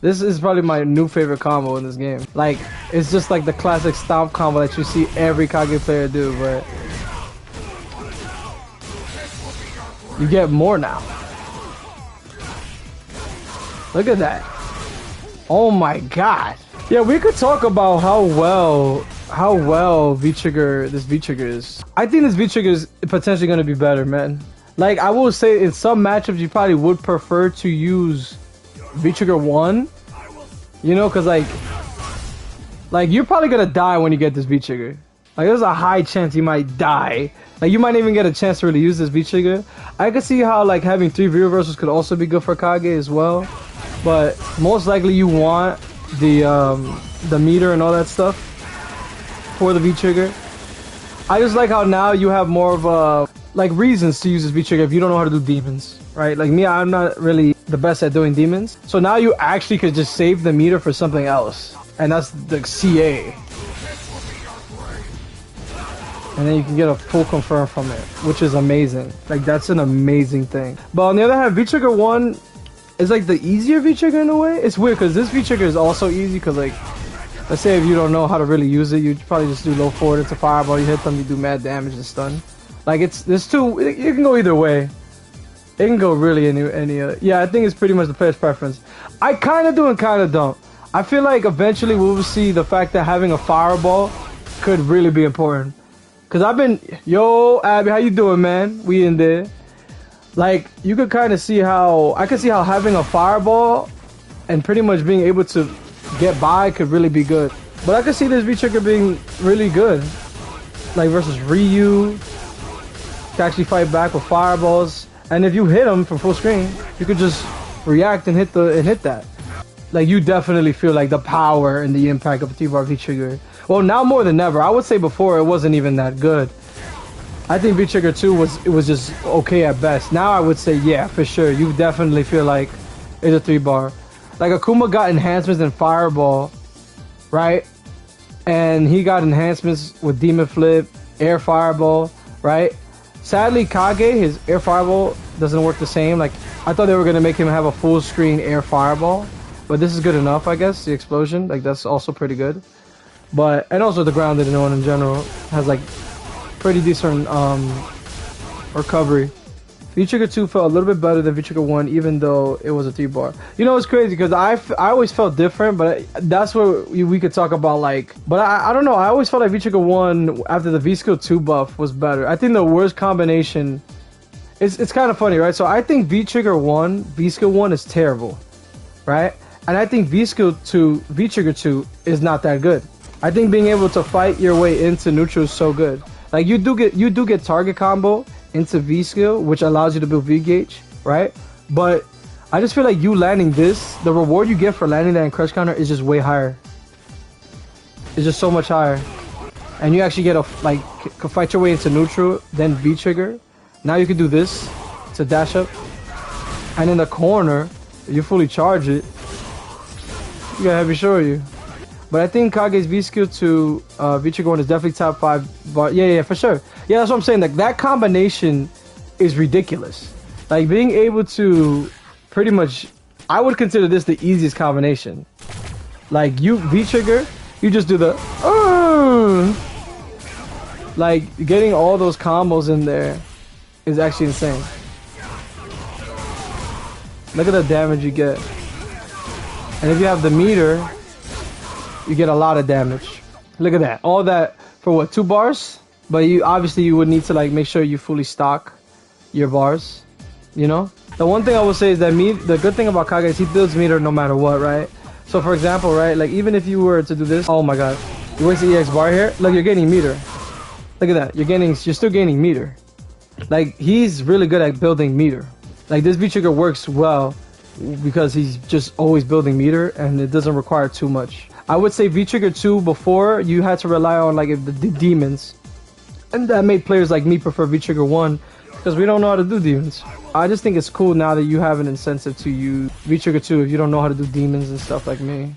This is probably my new favorite combo in this game. Like, it's just like the classic stomp combo that you see every Kage player do, but you get more now. Look at that. Oh my god. Yeah, we could talk about how well V-Trigger, this V-Trigger is. I think this V-Trigger is potentially going to be better, man. Like, I will say in some matchups you probably would prefer to use V-Trigger 1. You know, because like you're probably going to die when you get this V-Trigger. Like, there's a high chance you might die. Like, you might even get a chance to really use this V-Trigger. I could see how, like, having 3 V-reversals could also be good for Kage as well. But most likely you want the meter and all that stuff for the V-Trigger. I just like how now you have more of like reasons to use this V-Trigger if you don't know how to do demons, right? Like me, I'm not really the best at doing demons. So now you actually could just save the meter for something else. And that's the CA. And then you can get a full confirm from it, which is amazing. Like, that's an amazing thing. But on the other hand, V-Trigger 1 is like the easier V-Trigger in a way. It's weird because this V-Trigger is also easy because, like, let's say if you don't know how to really use it, you probably just do low forward into fireball, you hit them, you do mad damage and stun. Like, there's two, it can go either way. It can go really any yeah, I think it's pretty much the player's preference. I kind of do and kind of don't. I feel like eventually we will see the fact that having a fireball could really be important. Cause I've been, yo, Abby, how you doing, man? We in there. Like, you could kind of see how, I could see how having a fireball and pretty much being able to get by could really be good. But I could see this V-Trigger being really good. Like, versus Ryu, to actually fight back with fireballs. And if you hit him from full screen, you could just react and hit that. Like, you definitely feel like the power and the impact of a T-bar V-Trigger. Well, now more than ever. I would say before it wasn't even that good. I think V-Trigger 2 was just okay at best. Now I would say, yeah, for sure. You definitely feel like it's a 3-bar. Like, Akuma got enhancements in Fireball, right? And he got enhancements with Demon Flip, Air Fireball, right? Sadly, Kage, his Air Fireball doesn't work the same. Like, I thought they were going to make him have a full screen Air Fireball. But this is good enough, I guess. The explosion, like, that's also pretty good. But, and also the grounded one in general has, like, pretty decent recovery. V-Trigger 2 felt a little bit better than V-Trigger 1, even though it was a 3-bar. You know, it's crazy because I always felt different, but that's where we could talk about, like, but I don't know. I always felt like V-Trigger 1 after the V-Skill 2 buff was better. I think the worst combination, it's kind of funny, right? So I think V-Trigger 1, V-Skill 1 is terrible, right? And I think V-Skill 2, V-Trigger 2 is not that good. I think being able to fight your way into neutral is so good. Like, you do get target combo into V-Skill, which allows you to build V-Gauge, right? But I just feel like you landing this, the reward you get for landing that in crush counter is just way higher. It's just so much higher. And you actually get a, like, can fight your way into neutral, then V-Trigger. Now you can do this to dash up. And in the corner, you fully charge it. You gotta have me show you. But I think Kage's V-Skill to V-Trigger 1 is definitely top 5 bar. Yeah, for sure. Yeah, that's what I'm saying. Like, that combination is ridiculous. Like, being able to pretty much, I would consider this the easiest combination. Like, you V-Trigger, you just do the like, getting all those combos in there is actually insane. Look at the damage you get. And if you have the meter, you get a lot of damage. Look at that. All that for what, 2 bars? But you obviously you would need to, like, make sure you fully stock your bars, you know? The one thing I will say is that the good thing about Kage is he builds meter no matter what, right? So for example, right, like, even if you were to do this, oh my god, you waste the EX bar here, look, you're getting meter. Look at that, you're still gaining meter. Like, he's really good at building meter. Like, this V-Trigger works well because he's just always building meter and it doesn't require too much. I would say V-Trigger 2 before, you had to rely on, like, the demons. And that made players like me prefer V-Trigger 1 because we don't know how to do demons. I just think it's cool now that you have an incentive to use V-Trigger 2 if you don't know how to do demons and stuff like me.